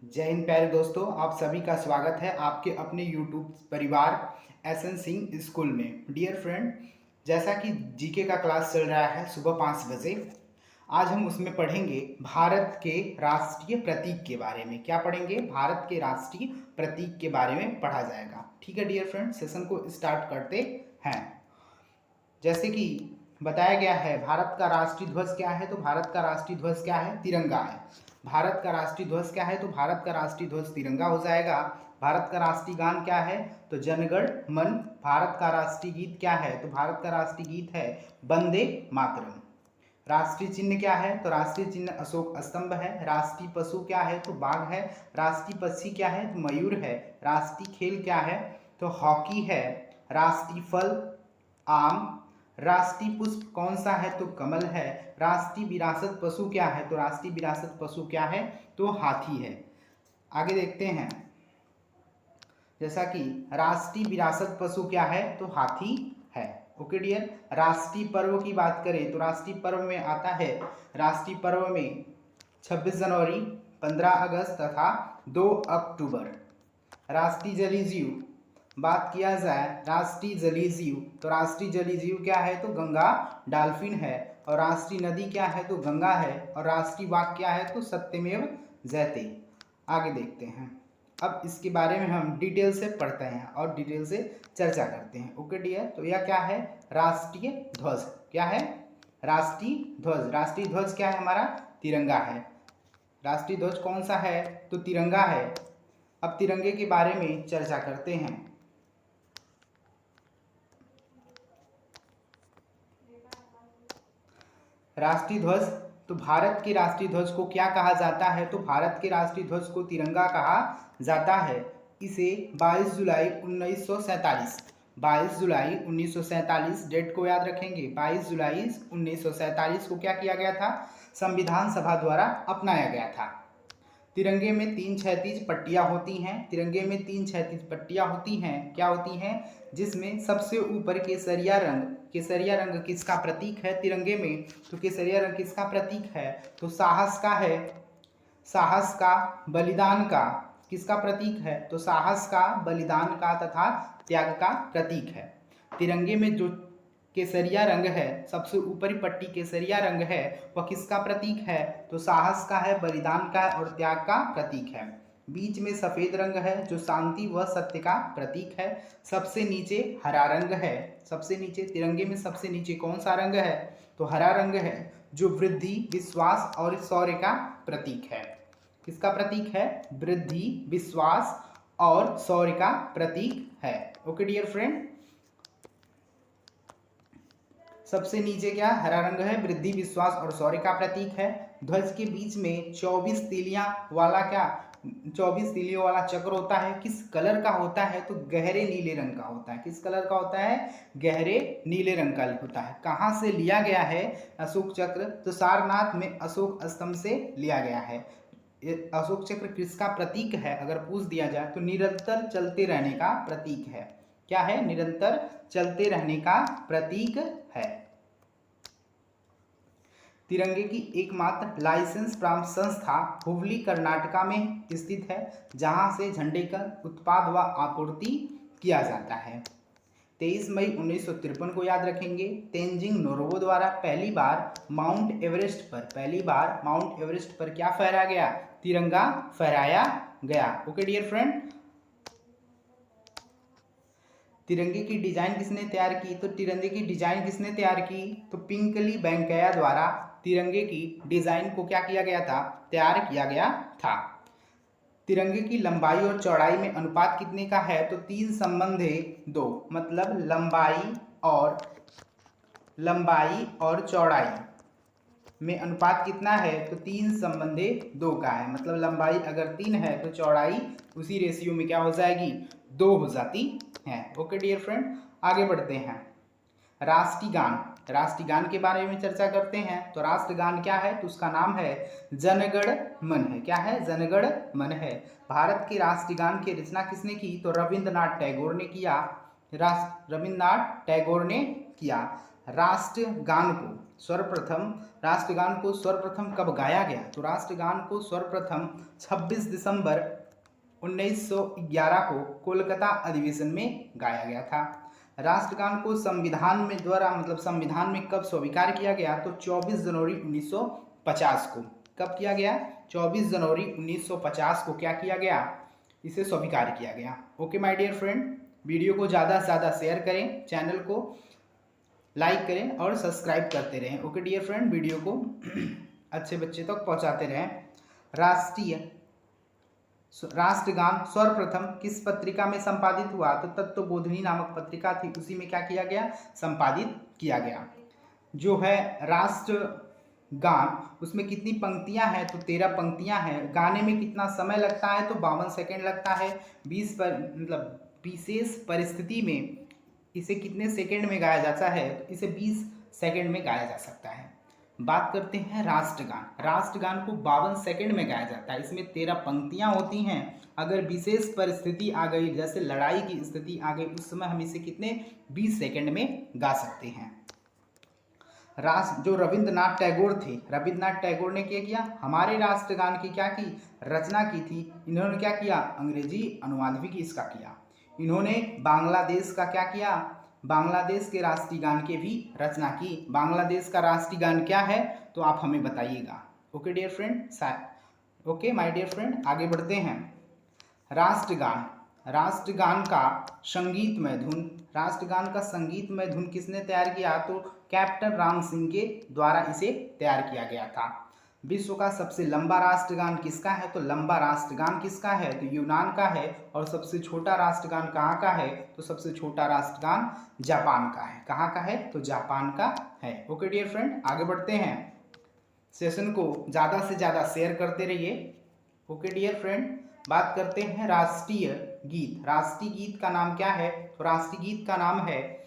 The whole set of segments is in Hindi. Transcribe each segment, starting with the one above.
जय हिंद प्यारे दोस्तों, आप सभी का स्वागत है आपके अपने यूट्यूब परिवार एसएन सिंह स्कूल में। डियर फ्रेंड, जैसा कि जीके का क्लास चल रहा है सुबह 5 बजे, आज हम उसमें पढ़ेंगे भारत के राष्ट्रीय प्रतीक के बारे में। क्या पढ़ेंगे? भारत के राष्ट्रीय प्रतीक के बारे में पढ़ा जाएगा। ठीक है डियर फ्रेंड, सेशन को स्टार्ट करते हैं। जैसे कि बताया गया है, भारत का राष्ट्रीय ध्वज क्या है? तो भारत का राष्ट्रीय ध्वज क्या है? तिरंगा है। भारत का राष्ट्रीय ध्वज क्या है? तो भारत का राष्ट्रीय ध्वज तिरंगा हो जाएगा। भारत का राष्ट्रीय गान क्या है? तो जनगण मन। भारत का राष्ट्रीय गीत क्या है? तो भारत का राष्ट्रीय गीत है वंदे मातरम। राष्ट्रीय चिन्ह क्या है? तो राष्ट्रीय चिन्ह अशोक स्तंभ है। राष्ट्रीय पशु क्या है? तो बाघ है। राष्ट्रीय पक्षी क्या है? तो मयूर है। राष्ट्रीय खेल क्या है? तो हॉकी है। राष्ट्रीय फल आम। राष्ट्रीय पुष्प कौन सा है? तो कमल है। राष्ट्रीय विरासत पशु क्या है? तो राष्ट्रीय विरासत पशु क्या है? तो हाथी है। आगे देखते हैं। जैसा कि राष्ट्रीय विरासत पशु क्या है? तो हाथी है। ओके डियर, राष्ट्रीय पर्व की बात करें तो राष्ट्रीय पर्व में आता है, राष्ट्रीय पर्व में 26 जनवरी, 15 अगस्त तथा 2 अक्टूबर। राष्ट्रीय जलीय जीव बात किया जाए, राष्ट्रीय जलीय जीव, तो राष्ट्रीय जलीय जीव क्या है? तो गंगा डाल्फिन है। और राष्ट्रीय नदी क्या है? तो गंगा है। और राष्ट्रीय बाघ क्या है? तो सत्यमेव जयते। आगे देखते हैं। अब इसके बारे में हम डिटेल से पढ़ते हैं और डिटेल से चर्चा करते हैं। ओके डियर, तो यह क्या है? राष्ट्रीय ध्वज। क्या है? राष्ट्रीय ध्वज। राष्ट्रीय ध्वज क्या है हमारा? तिरंगा है। राष्ट्रीय ध्वज कौन सा है? तो तिरंगा है। अब तिरंगे के बारे में चर्चा करते हैं। राष्ट्रीय ध्वज, तो भारत के राष्ट्रीय ध्वज को क्या कहा जाता है? तो भारत के राष्ट्रीय ध्वज को तिरंगा कहा जाता है। इसे 22 जुलाई 1947, 22 जुलाई 1947 डेट को याद रखेंगे। 22 जुलाई 1947 को क्या किया गया था? संविधान सभा द्वारा अपनाया गया था। तिरंगे में 3 क्षैतिज पट्टियां होती हैं। तिरंगे में 3 क्षैतिज पट्टियां होती हैं। क्या होती हैं? जिसमें सबसे ऊपर केसरिया रंग, केसरिया रंग किसका प्रतीक है तिरंगे में? तो केसरिया रंग किसका प्रतीक है? तो साहस का है। साहस का, बलिदान का। किसका प्रतीक है? तो साहस का, बलिदान का तथा त्याग का प्रतीक है। तिरंगे में जो केसरिया रंग है, सबसे ऊपरी पट्टी केसरिया रंग है, वह किसका प्रतीक है? तो साहस का है, बलिदान का है और त्याग का प्रतीक है। बीच में सफेद रंग है जो शांति व सत्य का प्रतीक है। सबसे नीचे हरा रंग है। सबसे नीचे तिरंगे में सबसे नीचे कौन सा रंग है? तो हरा रंग है, जो वृद्धि, विश्वास और शौर्य का प्रतीक है। किसका प्रतीक है? वृद्धि, विश्वास और शौर्य का प्रतीक है। ओके डियर फ्रेंड, सबसे नीचे क्या? हरा रंग है, वृद्धि, विश्वास और शौर्य का प्रतीक है। ध्वज के बीच में 24 तीलियां वाला क्या? 24 तीलियों वाला चक्र होता है। किस कलर का होता है? तो गहरे नीले रंग का होता है। किस कलर का होता है? गहरे नीले रंग का होता है। कहाँ से लिया गया है अशोक चक्र? तो सारनाथ में अशोक स्तंभ से लिया गया है। अशोक चक्र किसका प्रतीक है अगर पूछ दिया जाए? तो निरंतर चलते रहने का प्रतीक है। क्या है? निरंतर चलते रहने का प्रतीक है। तिरंगे की एकमात्र लाइसेंस प्राप्त संस्था हुबली कर्नाटका में स्थित है, जहां से झंडे का उत्पाद व आपूर्ति किया जाता है। 23 मई 1953 को याद रखेंगे। तेंजिंग नोरोबो द्वारा पहली बार माउंट एवरेस्ट पर क्या फहराया गया? तिरंगा फहराया गया। ओके डियर फ्रेंड, तिरंगे की डिजाइन किसने तैयार की? तो तिरंगे की डिजाइन किसने तैयार की? तो पिंकली वेंकैया द्वारा तिरंगे की डिजाइन को क्या किया गया था? तैयार किया गया था। तिरंगे की लंबाई और चौड़ाई में अनुपात कितने का है? तो 3 संबंधे 2, मतलब लंबाई और चौड़ाई में अनुपात कितना है? तो 3 संबंधे 2 का है। मतलब लंबाई अगर 3 है तो चौड़ाई उसी रेशियो में क्या हो जाएगी? 2 हो जाती है। ओके डियर फ्रेंड, आगे बढ़ते हैं। राष्ट्रीय गान, राष्ट्रीय गान के बारे में चर्चा करते हैं। तो राष्ट्रगान क्या है? तो उसका नाम है जनगण मन है। क्या है? जनगण मन है। भारत के राष्ट्रीय गान की रचना किसने की? तो रविंद्रनाथ टैगोर ने किया। रविंद्रनाथ टैगोर ने किया। राष्ट्रगान को सर्वप्रथम राष्ट्रगान को सर्वप्रथम कब गाया गया? तो राष्ट्रगान को सर्वप्रथम 26 दिसंबर 1911 को कोलकाता अधिवेशन में गाया गया था। राष्ट्रगान को संविधान में द्वारा मतलब संविधान में कब स्वीकार किया गया? तो 24 जनवरी 1950 को। कब किया गया? 24 जनवरी 1950 को क्या किया गया? इसे स्वीकार किया गया। Okay my dear friend, video को ज़्यादा से ज़्यादा शेयर करें, चैनल को लाइक करें और सब्सक्राइब करते रहें। ओके डियर फ्रेंड, वीडियो को अच्छे बच्चे तक पहुंचाते रहें। राष्ट्रगान सर्वप्रथम किस पत्रिका में संपादित हुआ? तो तत्वबोधिनी नामक पत्रिका थी, उसी में क्या किया गया? संपादित किया गया। जो है राष्ट्रगान, उसमें कितनी पंक्तियां हैं? तो 13 पंक्तियां हैं। गाने में कितना समय लगता है? तो 52 सेकेंड लगता है। 20 पर मतलब विशेष परिस्थिति में इसे कितने सेकेंड में गाया जाता है? तो इसे 20 सेकेंड में गाया जा सकता है। बात करते हैं राष्ट्रगान। राष्ट्रगान को 52 सेकेंड में गाया जाता है। इसमें 13 पंक्तियां होती हैं। अगर विशेष परिस्थिति आ गई, जैसे लड़ाई की स्थिति आ गई, उस समय हम इसे कितने 20 सेकेंड में गा सकते हैं। जो रविंद्रनाथ टैगोर थे, रविंद्रनाथ टैगोर ने क्या किया? हमारे राष्ट्रगान की क्या की? रचना की थी। इन्होंने क्या किया? अंग्रेजी अनुवाद भी इसका किया। इन्होंने बांग्लादेश का क्या किया? बांग्लादेश के राष्ट्रीय गान की भी रचना की। बांग्लादेश का राष्ट्रीय गान क्या है? तो आप हमें बताइएगा। Okay dear friend, okay my dear friend, आगे बढ़ते हैं। राष्ट्रगान, राष्ट्रगान का संगीतमय धुन, राष्ट्रगान का संगीतमय धुन किसने तैयार किया? तो कैप्टन राम सिंह के द्वारा इसे तैयार किया गया था। विश्व का सबसे लंबा राष्ट्रगान किसका है? तो लंबा राष्ट्रगान किसका है? तो यूनान का है। और सबसे छोटा राष्ट्रगान कहाँ का है? तो सबसे छोटा राष्ट्रगान जापान का है। कहाँ का है? तो जापान का है। ओके डियर फ्रेंड, आगे बढ़ते हैं। सेशन को ज़्यादा से ज़्यादा शेयर करते रहिए। ओके डियर फ्रेंड, बात करते हैं राष्ट्रीय गीत। राष्ट्रीय गीत का नाम क्या है? तो राष्ट्रीय गीत का नाम है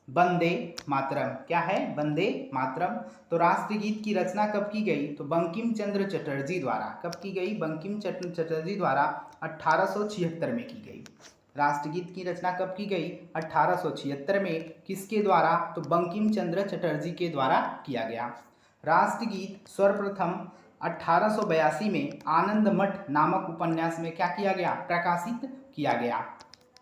वंदे मातरम। क्या है? वंदे मातरम। तो राष्ट्रीय गीत की रचना कब की गई? तो बंकिम चंद्र चटर्जी द्वारा। कब की गई? बंकिम चंद्र चटर्जी द्वारा 1876 में की गई। राष्ट्रगीत की रचना कब की गई? 1876 में। किसके द्वारा? तो बंकिम चंद्र चटर्जी के द्वारा किया गया। राष्ट्रगीत सर्वप्रथम 1882 में आनंद मठ नामक उपन्यास में क्या किया गया? प्रकाशित किया गया।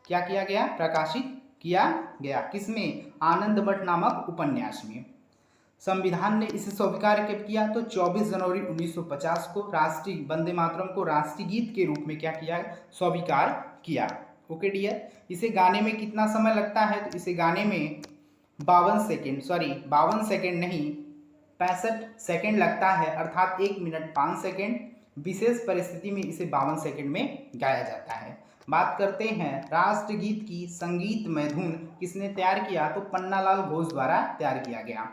क्या किया गया? प्रकाशित किया गया। किसमें? आनंद मठ नामक उपन्यास में। संविधान ने इसे स्वीकार कब किया? तो 24 जनवरी 1950 को राष्ट्रीय वंदे मातरम को राष्ट्रीय गीत के रूप में क्या किया? स्वीकार किया। ओके डियर, इसे गाने में कितना समय लगता है? तो इसे गाने में 52 सेकेंड नहीं, 65 सेकेंड लगता है, अर्थात 1 मिनट 5 सेकेंड। विशेष परिस्थिति में इसे 52 सेकेंड में गाया जाता है। बात करते हैं राष्ट्रगीत की संगीतमय धुन किसने तैयार किया? तो पन्नालाल घोष द्वारा तैयार किया गया।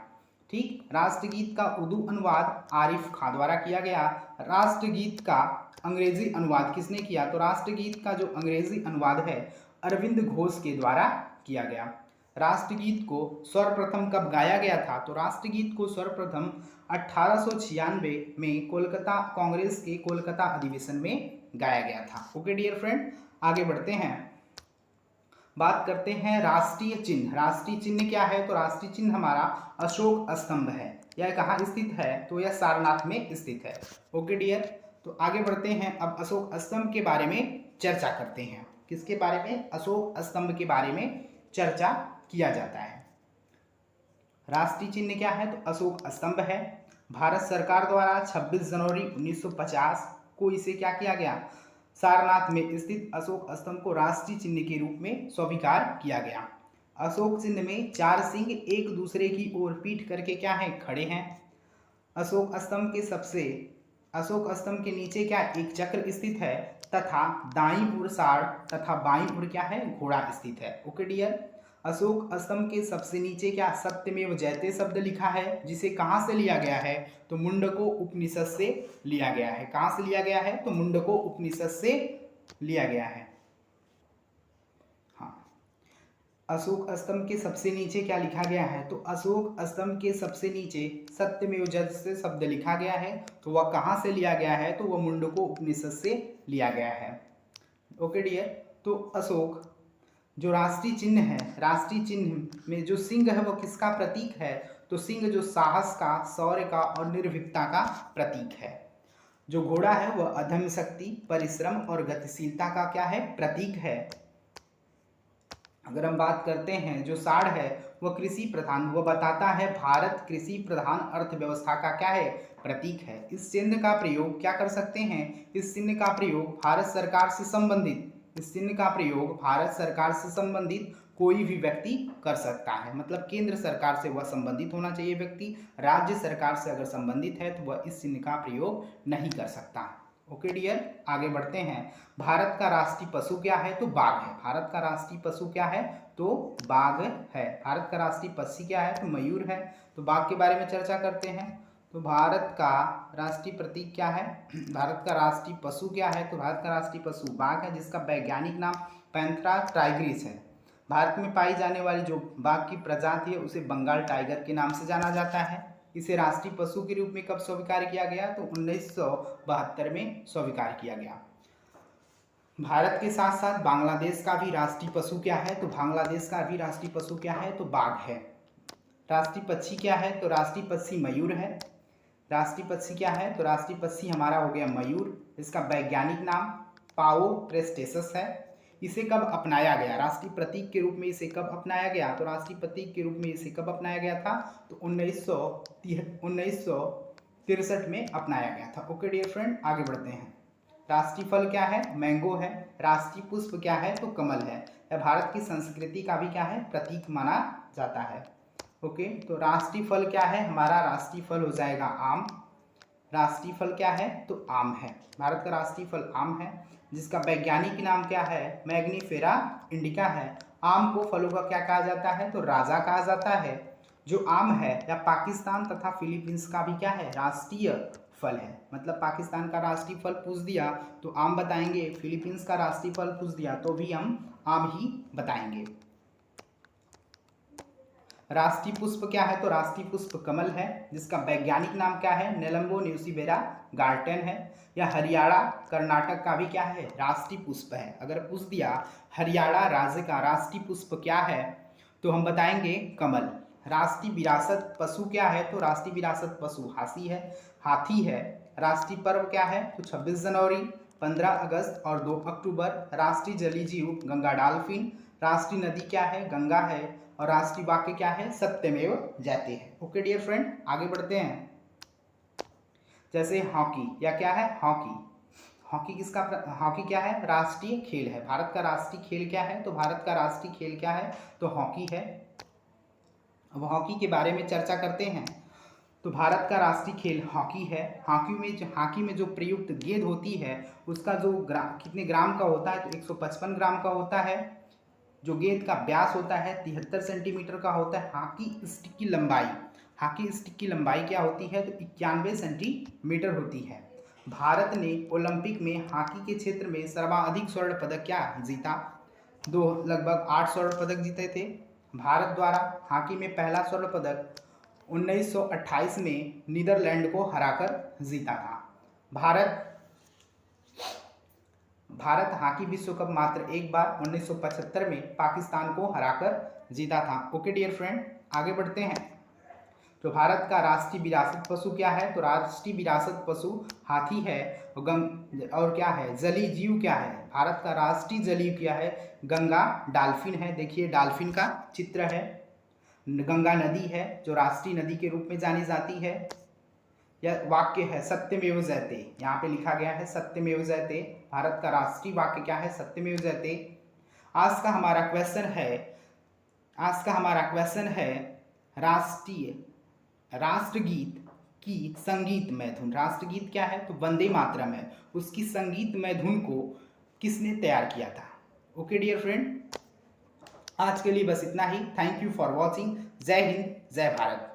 ठीक, राष्ट्रगीत का उर्दू अनुवाद आरिफ खां द्वारा किया गया। राष्ट्रगीत का अंग्रेजी अनुवाद किसने किया? तो राष्ट्रगीत का जो अंग्रेजी अनुवाद है अरविंद घोष के द्वारा किया गया। राष्ट्रगीत को सर्वप्रथम कब गाया गया था? तो राष्ट्रगीत को सर्वप्रथम 1896 में कोलकाता कांग्रेस के कोलकाता अधिवेशन में गाया गया था। ओके डियर फ्रेंड, आगे बढ़ते हैं। बात करते हैं राष्ट्रीय चिन्ह। राष्ट्रीय चिन्ह क्या है? तो राष्ट्रीय चिन्ह हमारा अशोक स्तंभ है। यह कहाँ स्थित है? तो यह सारनाथ में स्थित है। ओके डियर, तो आगे बढ़ते हैं। अब अशोक स्तंभ के बारे में चर्चा करते हैं। किसके बारे में? अशोक स्तंभ के बारे में चर्चा किया जाता है। राष्ट्रीय चिन्ह क्या है? तो अशोक स्तंभ है। भारत सरकार द्वारा 26 जनवरी 1950 को इसे क्या किया गया? सारनाथ में स्थित अशोक स्तंभ को राष्ट्रीय चिन्ह के रूप में स्वीकार किया गया। अशोक चिन्ह में 4 सिंह एक दूसरे की ओर पीठ करके क्या है? खड़े हैं। अशोक स्तंभ के नीचे क्या? एक चक्र स्थित है तथा दाईं ओर सारं तथा बाईं ओर क्या है? घोड़ा स्थित है। ओके डियर, अशोक स्तंभ के सबसे नीचे क्या? सत्यमेव जयते शब्द लिखा है, जिसे कहाँ से लिया गया है? तो मुंडको उपनिषद से लिया गया है। कहाँ से लिया गया है? तो मुंडको उपनिषद से लिया गया है। हाँ, अशोक स्तंभ के सबसे नीचे क्या लिखा गया है? तो अशोक स्तंभ के सबसे नीचे सत्यमेव जयते से शब्द लिखा गया है। तो वह कहाँ से लिया गया है? तो वह मुंडको उपनिषद से लिया गया है। ओके डियर, तो अशोक जो राष्ट्रीय चिन्ह है, राष्ट्रीय चिन्ह में जो सिंह है वो किसका प्रतीक है? तो सिंह जो साहस का, शौर्य का और निर्भीकता का प्रतीक है। जो घोड़ा है वह अदम्य शक्ति, परिश्रम और गतिशीलता का क्या है, प्रतीक है। अगर हम बात करते हैं, जो सांड है वह कृषि प्रधान, वह बताता है भारत कृषि प्रधान अर्थव्यवस्था का क्या है, प्रतीक है। इस चिन्ह का प्रयोग क्या कर सकते हैं, इस चिन्ह का प्रयोग भारत सरकार से संबंधित, इस चिन्ह का प्रयोग भारत सरकार से संबंधित कोई भी व्यक्ति कर सकता है। मतलब केंद्र सरकार से वह संबंधित होना चाहिए व्यक्ति, राज्य सरकार से अगर संबंधित है तो वह इस चिन्ह का प्रयोग नहीं कर सकता। ओके डियर, आगे बढ़ते हैं। भारत का राष्ट्रीय पशु क्या है, तो बाघ है। भारत का राष्ट्रीय पशु क्या है, तो बाघ है। भारत का राष्ट्रीय पक्षी क्या है, तो मयूर है। तो बाघ के बारे में चर्चा करते हैं। तो भारत का राष्ट्रीय प्रतीक क्या है, भारत का राष्ट्रीय पशु क्या है, तो भारत का राष्ट्रीय पशु बाघ है, जिसका वैज्ञानिक नाम पैंथेरा टाइग्रिस है। भारत में पाई जाने वाली जो बाघ की प्रजाति है उसे बंगाल टाइगर के नाम से जाना जाता है। इसे राष्ट्रीय पशु के रूप में कब स्वीकार किया गया, तो 1972 में स्वीकार किया गया। भारत के साथ साथ बांग्लादेश का भी राष्ट्रीय पशु क्या है, तो बांग्लादेश का भी राष्ट्रीय पशु क्या है, तो बाघ है। राष्ट्रीय पक्षी क्या है, तो राष्ट्रीय पक्षी मयूर है। राष्ट्रीय पक्षी क्या है, तो राष्ट्रीय पक्षी हमारा हो गया मयूर। इसका वैज्ञानिक नाम पाओ प्रेस्टेसस है। इसे कब अपनाया गया, राष्ट्रीय प्रतीक के रूप में इसे कब अपनाया गया, तो राष्ट्रीय प्रतीक के रूप में इसे कब अपनाया गया था, तो 1963 में अपनाया गया था। ओके डियर फ्रेंड, आगे बढ़ते हैं। राष्ट्रीय फल क्या है, मैंगो है। राष्ट्रीय पुष्प क्या है, तो कमल है। यह भारत की संस्कृति का भी क्या है, प्रतीक माना जाता है। ओके, तो राष्ट्रीय फल क्या है, हमारा राष्ट्रीय फल हो जाएगा आम। राष्ट्रीय फल क्या है, तो आम है। भारत का राष्ट्रीय फल आम है, जिसका वैज्ञानिक नाम क्या है, मैग्नीफेरा इंडिका है। आम को फलों का क्या कहा जाता है, तो राजा कहा जाता है। जो आम है या पाकिस्तान तथा फिलीपींस का भी क्या है, राष्ट्रीय फल है। मतलब पाकिस्तान का राष्ट्रीय फल पूछ दिया तो आम बताएंगे, फिलीपींस का राष्ट्रीय फल पूछ दिया तो भी हम आम ही बताएंगे। राष्ट्रीय पुष्प क्या है, तो राष्ट्रीय पुष्प कमल है, जिसका वैज्ञानिक नाम क्या है, नेलम्बो न्यूसीवेरा गार्टेन है। यह हरियाणा कर्नाटक का भी क्या है, राष्ट्रीय पुष्प है। अगर पूछ दिया हरियाणा राज्य का राष्ट्रीय पुष्प क्या है, तो हम बताएंगे कमल। राष्ट्रीय विरासत पशु क्या है, तो राष्ट्रीय विरासत पशु हाथी है। राष्ट्रीय पर्व क्या है, तो 26 जनवरी, 15 अगस्त और 2 अक्टूबर। राष्ट्रीय जलीय जीव गंगा डॉल्फिन। राष्ट्रीय नदी क्या है, गंगा है। और राष्ट्रीय वाक्य क्या है, सत्यमेव जयते है। ओके डियर फ्रेंड, आगे बढ़ते हैं। जैसे हॉकी, या क्या है, हॉकी क्या है, राष्ट्रीय खेल है। भारत का राष्ट्रीय खेल क्या है, तो भारत का राष्ट्रीय खेल क्या है, तो हॉकी है। अब हॉकी के बारे में चर्चा करते हैं। तो भारत का राष्ट्रीय खेल हॉकी है। हॉकी में जो प्रयुक्त गेंद होती है उसका जो कितने ग्राम का होता है, तो 155 ग्राम का होता है। जो गेंद का व्यास होता है 73 सेंटीमीटर का होता है। हॉकी स्टिक की लंबाई क्या होती है, तो 91 सेंटीमीटर होती है। भारत ने ओलंपिक में हॉकी के क्षेत्र में सर्वाधिक स्वर्ण पदक क्या जीता, लगभग 8 स्वर्ण पदक जीते थे। भारत द्वारा हॉकी में पहला स्वर्ण पदक 1928 में नीदरलैंड को हराकर जीता था। भारत हॉकी विश्व कप मात्र एक बार 1975 में पाकिस्तान को हराकर जीता था। ओके डियर फ्रेंड, आगे बढ़ते हैं। तो भारत का राष्ट्रीय विरासत पशु क्या है, तो राष्ट्रीय विरासत पशु हाथी है। और क्या है, जलीय जीव क्या है, भारत का राष्ट्रीय जलीय क्या है, गंगा डॉल्फिन है। देखिए डॉल्फिन का चित्र है। गंगा नदी है जो राष्ट्रीय नदी के रूप में जानी जाती है। यह वाक्य है सत्यमेव जयते, यहाँ पे लिखा गया है सत्यमेव जयते। भारत का राष्ट्रीय वाक्य क्या है, सत्यमेव जयते। आज का हमारा क्वेश्चन है राष्ट्रगीत की संगीतमय धुन। राष्ट्रगीत क्या है, तो वंदे मातरम है। उसकी संगीतमय धुन को किसने तैयार किया था। ओके डियर फ्रेंड, आज के लिए बस इतना ही। Thank you for watching. जय हिंद, जय भारत।